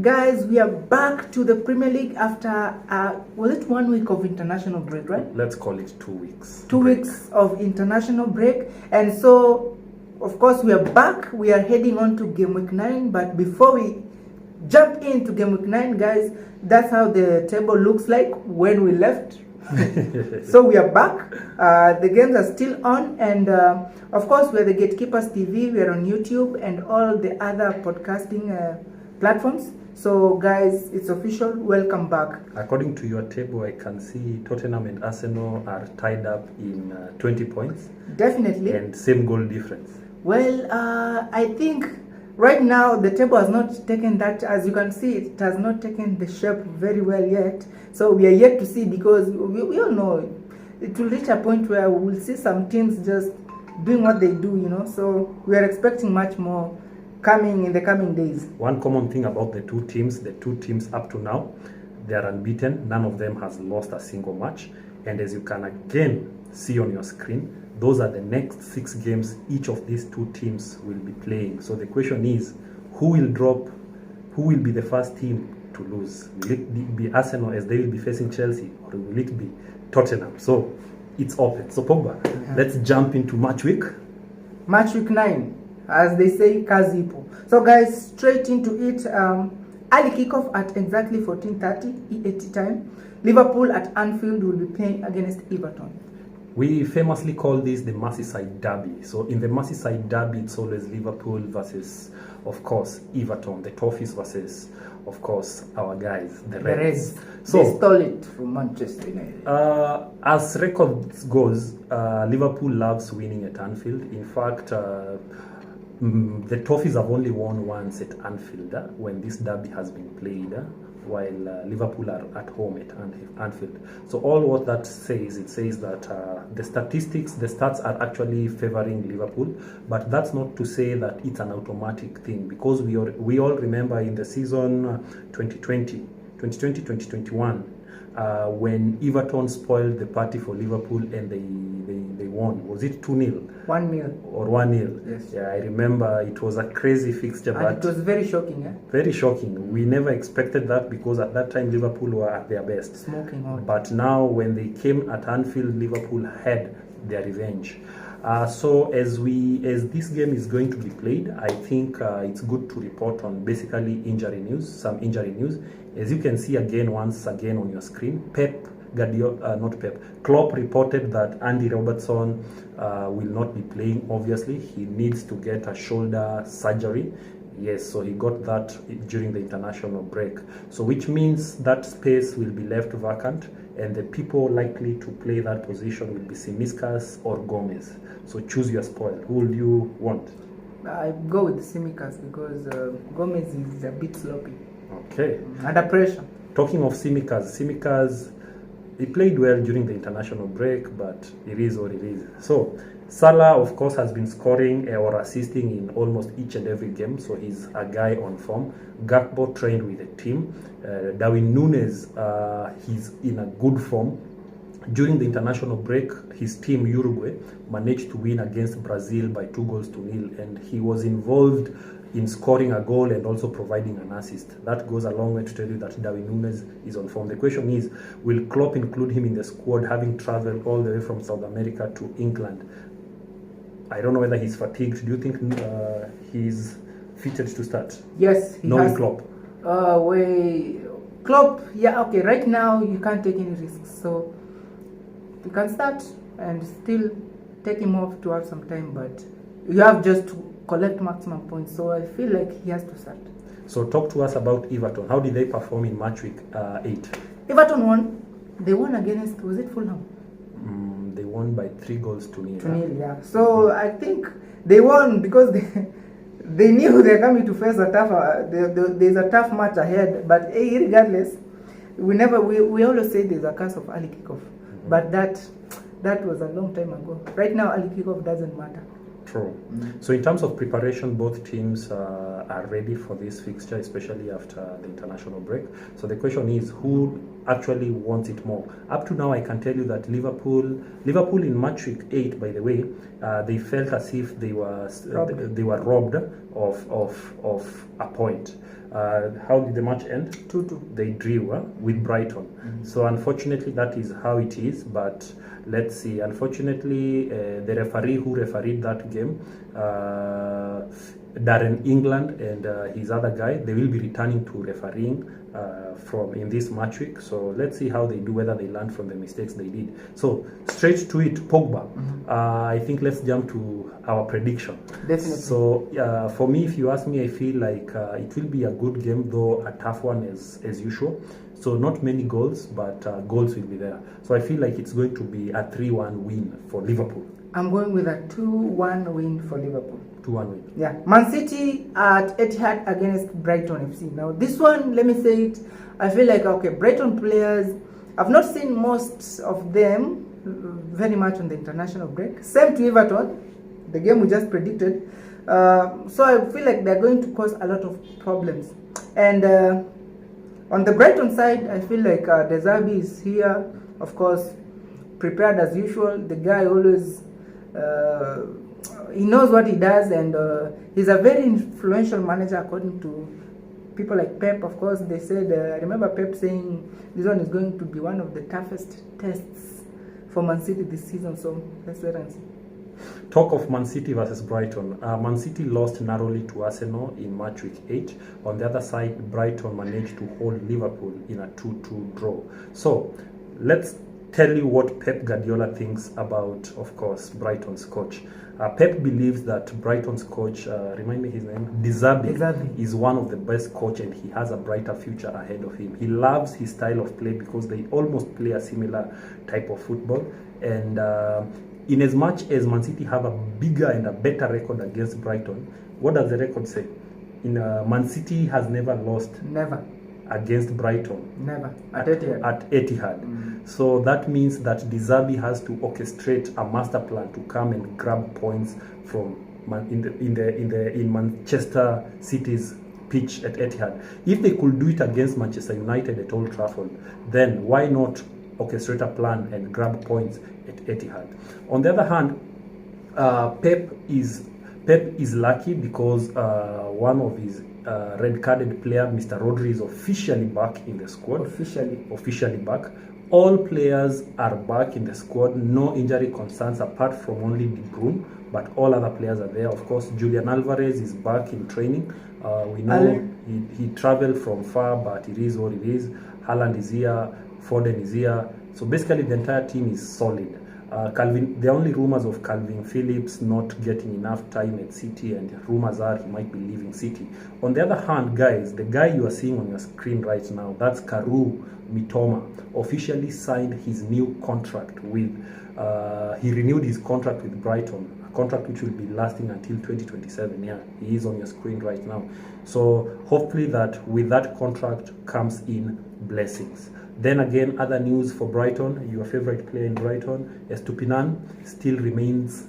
guys, we are back to the Premier League after, was it 1 week of international break, right? Let's call it 2 weeks. 2 weeks of international break. And so, of course, we are back. We are heading on to game week 9. But before we jump into game week 9, guys, that's how the table looks like when we left. So we are back. The games are still on, and of course we're the Gatekeepers TV. We are on YouTube and all the other podcasting platforms. So guys, it's official. Welcome back. According to your table, I can see Tottenham and Arsenal are tied up in 20 points. Definitely. And same goal difference. Well, I think right now the table has not taken that, as you can see, it has not taken the shape very well yet. So we are yet to see, because we all know it will reach a point where we will see some teams just doing what they do, you know. So we are expecting much more coming in the coming days. One common thing about the two teams up to now, they are unbeaten. None of them has lost a single match. And as you can again see on your screen, those are the next 6 games each of these two teams will be playing. So the question is, who will drop? Who will be the first team to lose? Will it be Arsenal as they will be facing Chelsea, or will it be Tottenham? So it's open. So Pogba, let's jump into match week. Match week 9, as they say, Kazipo. So guys, straight into it. Early kickoff at exactly 14:30 EAT time. Liverpool at Anfield will be playing against Everton. We famously call this the Merseyside Derby. So in the Merseyside Derby, it's always Liverpool versus, of course, Everton. The Toffees versus, of course, our guys, the Reds. So they stole it from Manchester United. As records goes, Liverpool loves winning at Anfield. In fact, the Toffees have only won once at Anfield when this derby has been played. While Liverpool are at home at Anfield. So all what that says, it says that the stats are actually favoring Liverpool, but that's not to say that it's an automatic thing, because we all remember in the season 2020-2021, when Everton spoiled the party for Liverpool and they won. Was it 2-0? 1-0. Or 1-0. Yes. Yeah, I remember it was a crazy fixture. And but it was very shocking. Very shocking. We never expected that, because at that time Liverpool were at their best. Smoking hot. But now when they came at Anfield, Liverpool had their revenge. So as this game is going to be played, I think it's good to report on basically some injury news. As you can see once again on your screen, Klopp reported that Andy Robertson will not be playing. Obviously, he needs to get a shoulder surgery. Yes, so he got that during the international break. So which means that space will be left vacant, and the people likely to play that position will be Tsimikas or Gomez. So choose your spoil. Who will you want? I go with Tsimikas, because Gomez is a bit sloppy. Okay. Under pressure. Talking of Tsimikas, he played well during the international break, but it is what it is. So Salah, of course, has been scoring or assisting in almost each and every game, so he's a guy on form. Gakpo trained with the team. Darwin Núñez, he's in a good form. During the international break, his team Uruguay managed to win against Brazil by 2-0, and he was involved in scoring a goal and also providing an assist. That goes a long way to tell you that Darwin Núñez is on form. The question is, will Klopp include him in the squad, having traveled all the way from South America to England? I don't know whether he's fatigued. Do you think he's fitted to start? Yes, he knowing has. Klopp. Klopp, yeah, okay. Right now, you can't take any risks, so you can start and still take him off to have some time, but you have just to collect maximum points. So I feel like he has to start. So talk to us about Everton. How did they perform in match week 8? Everton won. They won against, was it Fulham? They won by 3-0. 2-0, yeah. So I think they won because they knew they're coming to face a tough. There's a tough match ahead. But regardless, we always say there's a curse of early kickoff. But that was a long time ago. Right now, early kickoff doesn't matter. True. So in terms of preparation, both teams are ready for this fixture, especially after the international break. So the question is, who actually wants it more. Up to now, I can tell you that Liverpool in match week 8, by the way, they felt as if they were robbed of a point. How did the match end? 2-2. They drew with Brighton. So unfortunately, that is how it is. But let's see. Unfortunately, the referee who refereed that game, Darren England, and his other guy, they will be returning to refereeing from in this match week. So let's see how they do, whether they learn from the mistakes they did. So straight to it, Pogba. I think let's jump to our prediction. Definitely. So for me, if you ask me, I feel like it will be a good game, though a tough one as usual. So not many goals, but goals will be there. So I feel like it's going to be a 3-1 win for Liverpool. I'm going with a 2-1 win for Liverpool. 2-1 win. Yeah, Mancity at Etihad against Brighton FC. Now this one, let me say it, I feel like, okay, Brighton players, I've not seen most of them very much on the international break. Same to Everton, the game we just predicted. So I feel like they're going to cause a lot of problems. And on the Brighton side, I feel like De Zerbi is here, of course, prepared as usual. The guy always, he knows what he does, and he's a very influential manager according to people like Pep. Of course, they said, I remember Pep saying this one is going to be one of the toughest tests for Man City this season. So let's wait and see. Talk of Man City versus Brighton. Man City lost narrowly to Arsenal in match week 8. On the other side, Brighton managed to hold Liverpool in a 2-2 draw. So let's tell you what Pep Guardiola thinks about, of course, Brighton's coach. Pep believes that Brighton's coach, remind me his name, De Zerbi, is one of the best coach, and he has a brighter future ahead of him. He loves his style of play because they almost play a similar type of football. And in as much as Man City have a bigger and a better record against Brighton, what does the record say? Man City has never lost. Never. Against Brighton. Never. At Etihad. At Etihad. So that means that De Zerbi has to orchestrate a master plan to come and grab points from in Manchester City's pitch at Etihad. If they could do it against Manchester United at Old Trafford, then why not orchestrate a plan and grab points at Etihad? On the other hand, Pep is lucky because one of his red-carded player, Mr. Rodri, is officially back in the squad. Officially back. All players are back in the squad. No injury concerns apart from only De Bruyne, but all other players are there. Of course, Julian Alvarez is back in training. We know he traveled from far, but it is what it is. Haaland is here. Foden is here. So basically, the entire team is solid. The only rumors of Calvin Phillips not getting enough time at City, and rumors are he might be leaving City. On the other hand, guys, the guy you are seeing on your screen right now, that's Karu Mitoma, officially signed his new contract with, he renewed his contract with Brighton, a contract which will be lasting until 2027. Yeah, he is on your screen right now. So hopefully that with that contract comes in blessings. Then again, other news for Brighton, your favorite player in Brighton, Estupinan, still remains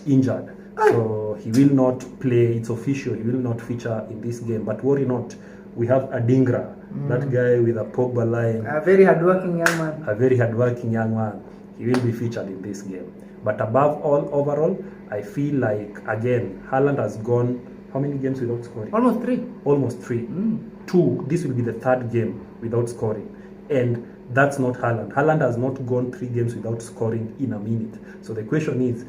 injured. So he will not play, it's official, he will not feature in this game. But worry not, we have Adingra, that guy with a Pogba line. A very hardworking young man. A very hardworking young man. He will be featured in this game. But above all, overall, I feel like, again, Haaland has gone, how many games without scoring? Almost 3. Almost 3. 2, this will be the 3rd game without scoring. And that's not Haaland. Haaland has not gone 3 games without scoring in a minute. So the question is,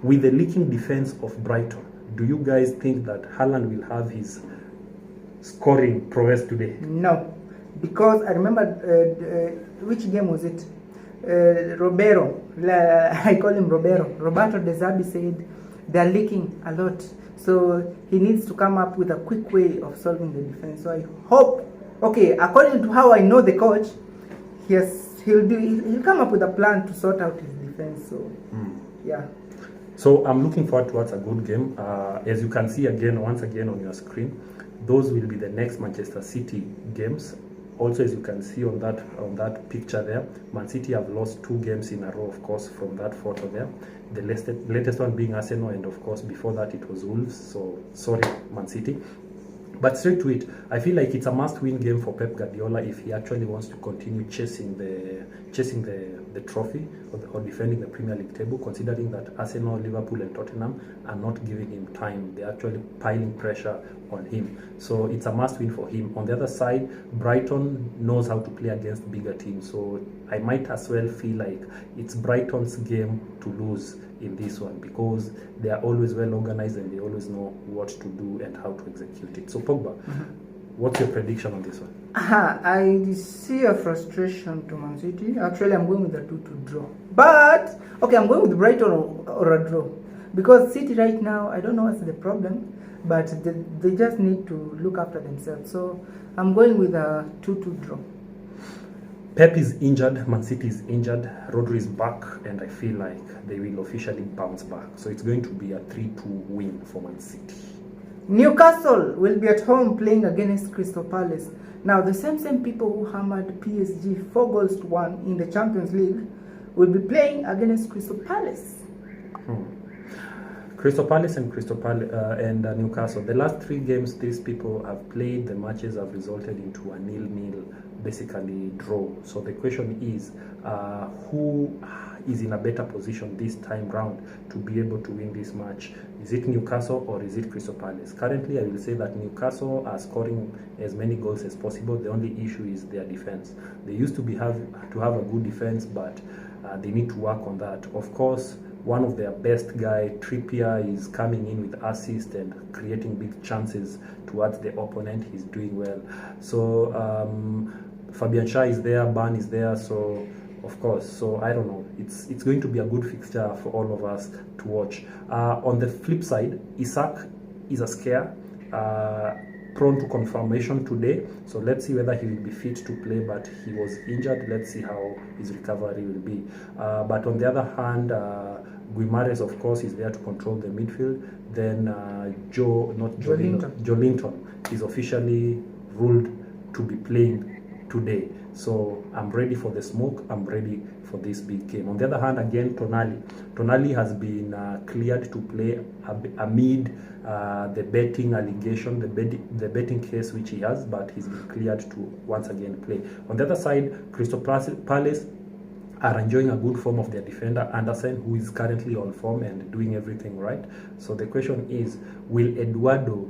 with the leaking defense of Brighton, do you guys think that Haaland will have his scoring prowess today? No, because I remember, which game was it? Roberto, I call him Roberto De Zerbi said they're leaking a lot. So he needs to come up with a quick way of solving the defense. So I hope, okay, according to how I know the coach, he'll come up with a plan to sort out his defense. So yeah. So I'm looking forward towards a good game. As you can see once again on your screen, those will be the next Manchester City games. Also, as you can see on that picture there, Man City have lost 2 games in a row, of course, from that photo there. The latest one being Arsenal, and of course before that it was Wolves. So sorry, Man City. But straight to it, I feel like it's a must-win game for Pep Guardiola if he actually wants to continue chasing the trophy or defending the Premier League table. Considering that Arsenal, Liverpool, and Tottenham are not giving him time, they're actually piling pressure on him. So it's a must-win for him. On the other side, Brighton knows how to play against bigger teams. So I might as well feel like it's Brighton's game to lose in this one, because they are always well organized and they always know what to do and how to execute it. So Pogba, what's your prediction on this one? I see a frustration to Mancity. Actually, I'm going with a 2-2 draw. But okay, I'm going with Brighton or a draw, because City right now, I don't know what's the problem, but they just need to look after themselves. So I'm going with a 2-2 draw. Pep is injured, Man City is injured, Rodri is back, and I feel like they will officially bounce back. So it's going to be a 3-2 win for Man City. Newcastle will be at home playing against Crystal Palace. Now, the same people who hammered PSG 4-1 in the Champions League will be playing against Crystal Palace. Crystal Palace and Newcastle. The last 3 games these people have played, the matches have resulted into a 0-0, basically draw. So the question is, who is in a better position this time round to be able to win this match? Is it Newcastle or is it Crystal Palace? Currently, I will say that Newcastle are scoring as many goals as possible. The only issue is their defense. They used to have a good defense, but they need to work on that. Of course, one of their best guy, Trippier, is coming in with assists and creating big chances towards the opponent. He's doing well. So Fabian Schär is there, Ban is there, so of course. So I don't know. It's going to be a good fixture for all of us to watch. On the flip side, Isak is a scare, prone to confirmation today. So let's see whether he will be fit to play, but he was injured. Let's see how his recovery will be. But on the other hand, Guimares, of course, is there to control the midfield. Then Joelinton is officially ruled to be playing today. So I'm ready for the smoke. I'm ready for this big game. On the other hand, again, Tonali has been cleared to play amid the betting allegation, the betting case which he has, but he's been cleared to once again play. On the other side, Crystal Palace are enjoying a good form of their defender Anderson, who is currently on form and doing everything right. So the question is, will Eduardo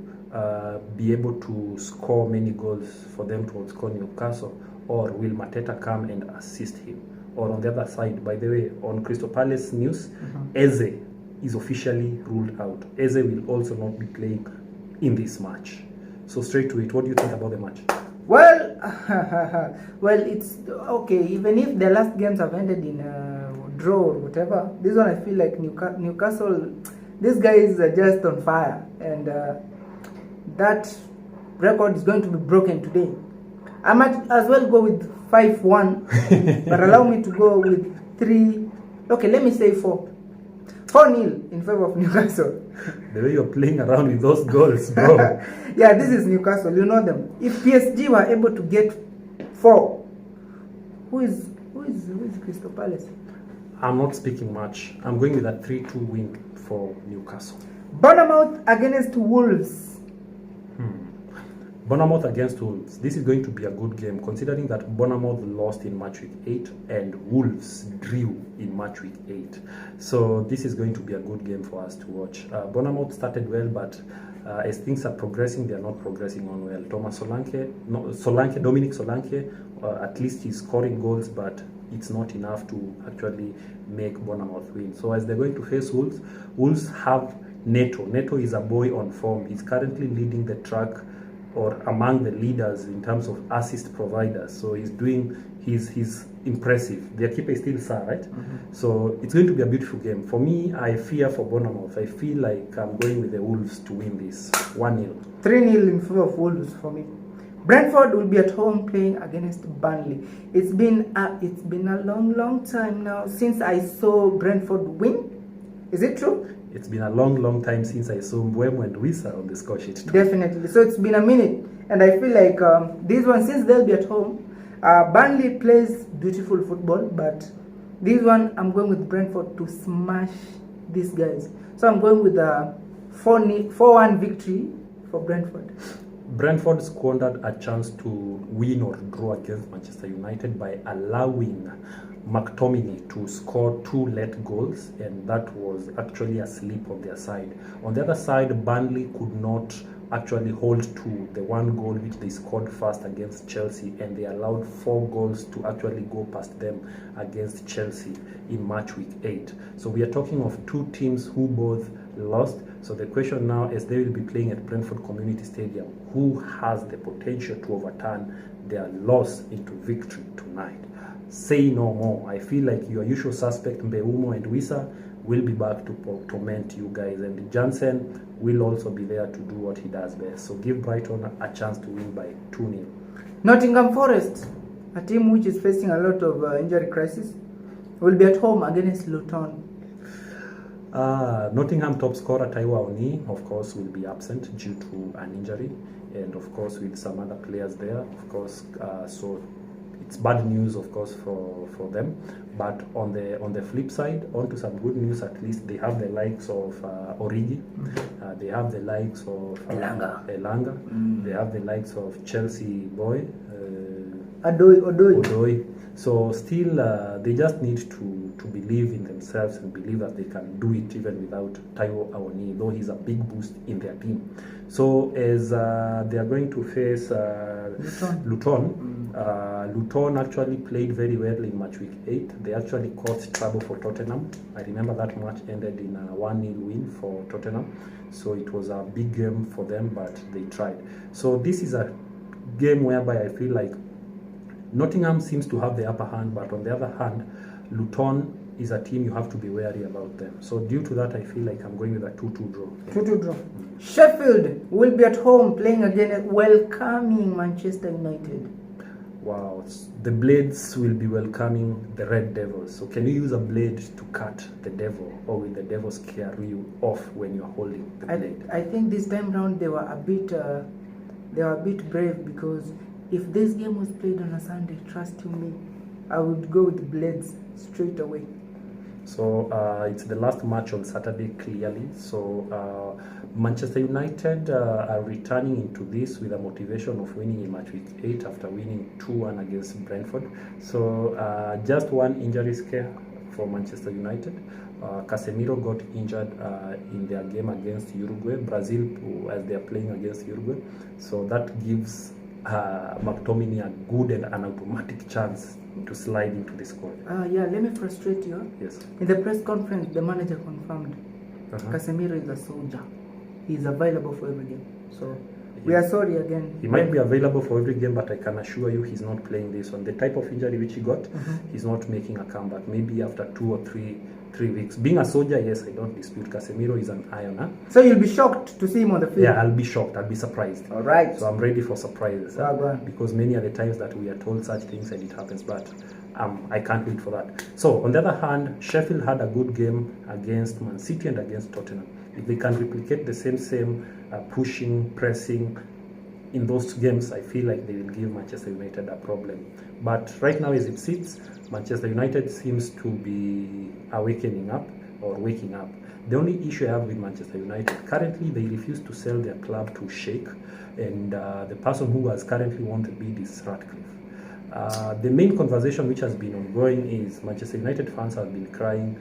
be able to score many goals for them to outscore Newcastle, or will Mateta come and assist him? Or on the other side, by the way, on Crystal Palace news, Eze is officially ruled out. Eze will also not be playing in this match. So straight to it, what do you think about the match? Well, well, it's okay. Even if the last games have ended in a draw or whatever, this one I feel like Newcastle, these guys are just on fire, and that record is going to be broken today. I might as well go with 5-1, but allow me to go with 3. Okay, let me say 4-0 in favor of Newcastle. The way you're playing around with those goals, bro. Yeah, this is Newcastle. You know them. If PSG were able to get 4, who is Crystal Palace? I'm not speaking much. I'm going with a 3-2 win for Newcastle. Bournemouth against Wolves. Bournemouth against Wolves. This is going to be a good game, considering that Bournemouth lost in match week 8 and Wolves drew in match week 8. So this is going to be a good game for us to watch. Bournemouth started well, but as things are progressing, they are not progressing on well. Dominic Solanke, at least he's scoring goals, but it's not enough to actually make Bournemouth win. So as they're going to face Wolves, Wolves have Neto. Neto is a boy on form. He's currently leading the track, or among the leaders in terms of assist providers. So he's impressive. Their keeper is still Sarr, right? So it's going to be a beautiful game. For me, I fear for Bournemouth. I feel like I'm going with the Wolves to win this 1-0. 3-0 in favor of Wolves for me. Brentford will be at home playing against Burnley. It's been a long time now since I saw Brentford win. Is it true? It's been a long time since I saw Mbeumo and Wissa on the score sheet too. Definitely. So it's been a minute, and I feel like this one, since they'll be at home, Burnley plays beautiful football, but this one I'm going with Brentford to smash these guys. So I'm going with a 4-1 victory for Brentford. Brentford squandered a chance to win or draw against Manchester United by allowing McTominay to score 2 late goals, and that was actually a slip on their side. On the other side, Burnley could not actually hold to the 1 goal which they scored first against Chelsea, and they allowed 4 goals to actually go past them against Chelsea in match week 8. So we are talking of 2 teams who both lost. So the question now is, they will be playing at Brentford Community Stadium. Who has the potential to overturn their loss into victory tonight? Say no more. I feel like your usual suspect Mbeumo and Wissa will be back to torment you guys, and Jansen will also be there to do what he does best. So give Brighton a chance to win by 2-0. Nottingham Forest, a team which is facing a lot of injury crisis, will be at home against Luton. Nottingham top scorer Taiwo Awoniyi, of course, will be absent due to an injury, and of course with some other players there, of course. So it's bad news, of course, for them. But on the flip side, on to some good news. At least they have the likes of Origi, they have the likes of Elanga, they have the likes of Chelsea boy Odoi. So still, they just need to believe in themselves and believe that they can do it even without Taiwo Awoniyi, though he's a big boost in their team. So as they are going to face Luton. Luton actually played very well in match week 8. They actually caused trouble for Tottenham. I remember that match ended in a 1-0 win for Tottenham. So it was a big game for them, but they tried. So this is a game whereby I feel like Nottingham seems to have the upper hand, but on the other hand, Luton is a team you have to be wary about them. So due to that, I feel like I'm going with a 2-2 draw. 2-2 draw. Sheffield will be at home playing again, welcoming Manchester United. Wow, the Blades will be welcoming the Red Devils. So can you use a blade to cut the devil, or will the devil scare you off when you're holding the blade? I think this time round they were a bit brave, because if this game was played on a Sunday, trust you me, I would go with the Blades straight away. So it's the last match on Saturday, clearly. So Manchester United are returning into this with a motivation of winning in match week 8 after winning 2-1 against Brentford. So just one injury scare for Manchester United. Casemiro got injured in their game against Uruguay, Brazil, as they are playing against Uruguay. So that gives McTominay a good and an automatic chance to slide into the squad. Yeah, let me frustrate you. Yes. In the press conference, the manager confirmed Casemiro is a soldier. He is available for every game. So we are sorry again. He might be available for every game, but I can assure you he's not playing this one. The type of injury which he got, he's not making a comeback. Maybe after 2 or 3 weeks. Being a soldier, yes, I don't dispute. Casemiro is an iron. So you'll be shocked to see him on the field? Yeah, I'll be shocked. I'll be surprised. All right. So I'm ready for surprises. Because many are the times that we are told such things and it happens, but I can't wait for that. So on the other hand, Sheffield had a good game against Mancity and against Tottenham. If they can replicate the same pushing, pressing in those games, I feel like they will give Manchester United a problem. But right now, as it sits, Manchester United seems to be waking up. The only issue I have with Manchester United, currently they refuse to sell their club to Sheikh, and the person who has currently won the bid is Ratcliffe. The main conversation which has been ongoing is Manchester United fans have been crying,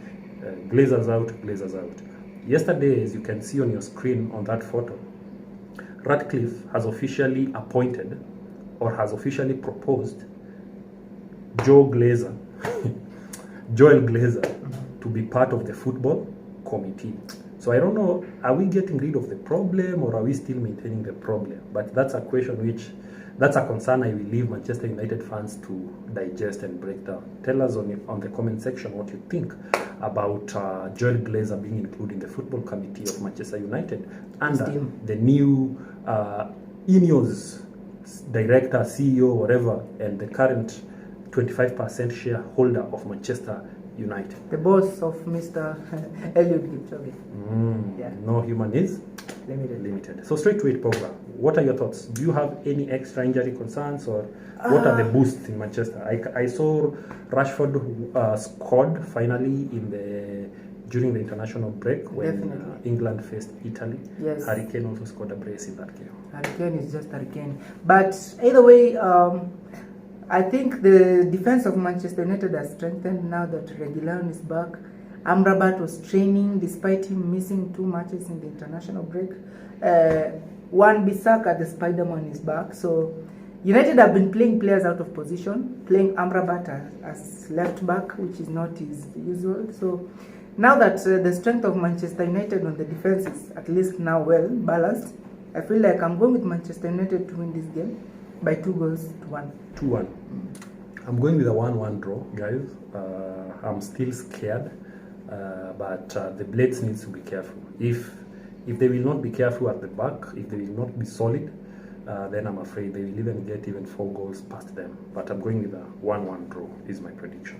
Glazers out, Glazers out. Yesterday, as you can see on your screen on that photo, Ratcliffe has officially appointed or has officially proposed Joel Glazer to be part of the football committee. So I don't know, are we getting rid of the problem or are we still maintaining the problem? But that's a question that's a concern I will leave Manchester United fans to digest and break down. Tell us on the comment section what you think about Joel Glazer being included in the football committee of Manchester United under the new Ineos director, CEO, whatever, and the current 25% shareholder of Manchester United. The boss of Mr. Eliud Kipchoge. Yeah. No human is limited. So straight to it, Pogba. What are your thoughts? Do you have any extra injury concerns, or what are the boosts in Manchester? I saw Rashford scored finally during the international break when Definitely. England faced Italy. Yes. Harry Kane also scored a brace in that game. Harry Kane is just Harry Kane. But either way, I think the defense of Manchester United has strengthened now that Reguilon is back. Amrabat was training despite him missing 2 matches in the international break. Wan-Bissaka, the Spider-Man, is back. So United have been playing players out of position, playing Amrabat as left back, which is not his usual. So now that the strength of Manchester United on the defense is at least now well balanced, I feel like I'm going with Manchester United to win this game by 2-1. 2-1. I'm going with a 1-1 draw, guys. I'm still scared, but the Blades needs to be careful. If they will not be careful at the back, if they will not be solid, then I'm afraid they will even get 4 goals past them. But I'm going with a 1-1 draw is my prediction.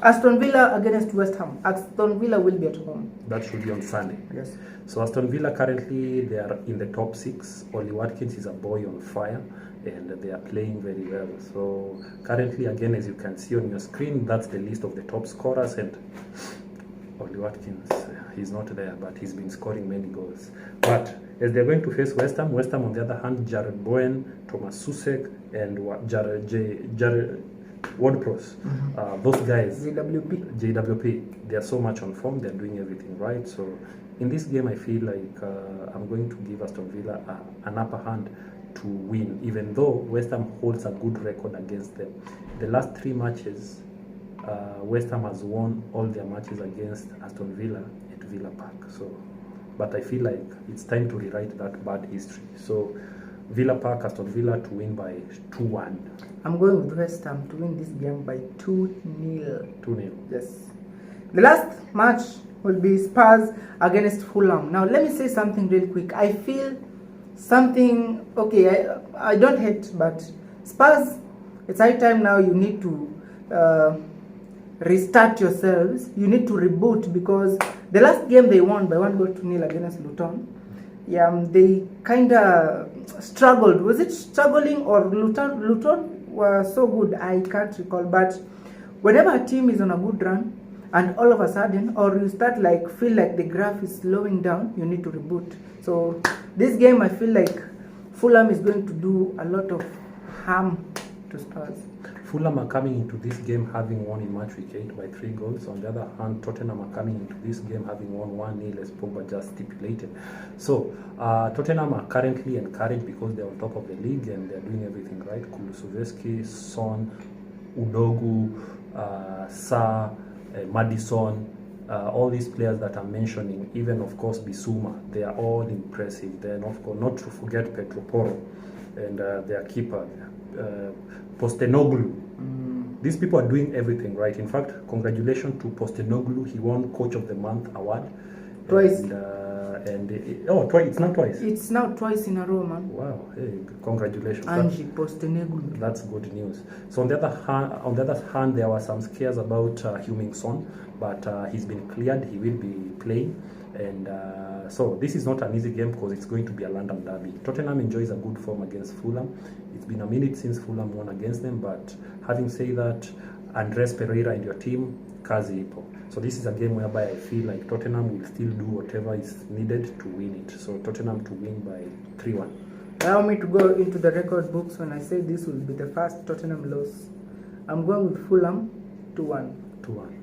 Aston Villa against West Ham. Aston Villa will be at home. That should be on Sunday. Yes. So Aston Villa currently they are in the top 6. Oli Watkins is a boy on fire, and they are playing very well. So currently, again, as you can see on your screen, that's the list of the top scorers, and Oli Watkins, he's not there, but he's been scoring many goals. But as they're going to face West Ham on the other hand, Jared Bowen, Thomas Susek, and Jared Ward-Prowse, those guys, JWP, they are so much on form, they're doing everything right. So in this game, I feel like I'm going to give Aston Villa an upper hand to win, even though West Ham holds a good record against them. The last 3 matches, West Ham has won all their matches against Aston Villa at Villa Park. So, but I feel like it's time to rewrite that bad history. So Villa Park, Aston Villa to win by 2-1. I'm going with West Ham to win this game by 2-0. 2-0. Yes. The last match will be Spurs against Fulham. Now, let me say something real quick. I feel something, okay, I don't hate, but Spurs, it's high time now you need to restart yourselves. You need to reboot, because the last game they won by 1-0 against Luton. Yeah, they kind of struggled. Was it struggling or Luton was so good? I can't recall. But whenever a team is on a good run and all of a sudden, or you start feel like the graph is slowing down, you need to reboot. So this game, I feel like Fulham is going to do a lot of harm to Spurs. Fulham are coming into this game having won in match week 8 by 3 goals. On the other hand, Tottenham are coming into this game having won 1-0, as Pogba just stipulated. So Tottenham are currently encouraged because they're on top of the league and they're doing everything right. Kulusevski, Son, Udogu, Sa, Maddison, all these players that I'm mentioning, even of course Bissouma, they are all impressive. Then of course, not to forget Pedro Porro and their keeper, Postecoglou. These people are doing everything right. In fact, congratulations to Postecoglou. He won Coach of the Month award. Twice. Twice. It's not twice. It's now twice in a row, man. Wow. Hey, congratulations. Ange Postecoglou. That's good news. So on the other hand, there were some scares about Heung-min Son, but he's been cleared. He will be playing, and so this is not an easy game because it's going to be a London derby. Tottenham enjoys a good form against Fulham. It's been a minute since Fulham won against them, but having said that, Andres Pereira and your team, kazi ipo. So this is a game whereby I feel like Tottenham will still do whatever is needed to win it. So Tottenham to win by 3-1. Allow me to go into the record books when I say this will be the first Tottenham loss. I'm going with Fulham 2-1. 2-1.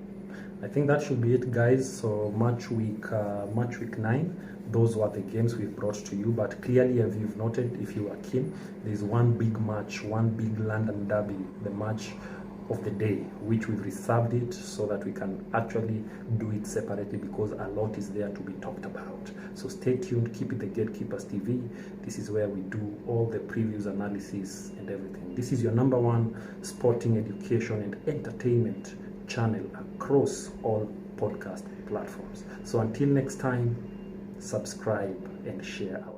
I think that should be it, guys. So match week 9, those were the games we've brought to you. But clearly, as you've noted, if you are keen, there's one big match, one big London derby, the match of the day, which we've reserved it so that we can actually do it separately because a lot is there to be talked about. So stay tuned, keep it the Gatekeepers TV. This is where we do all the previews, analysis, and everything. This is your #1 sporting education and entertainment channel across all podcast platforms. So until next time, subscribe and share our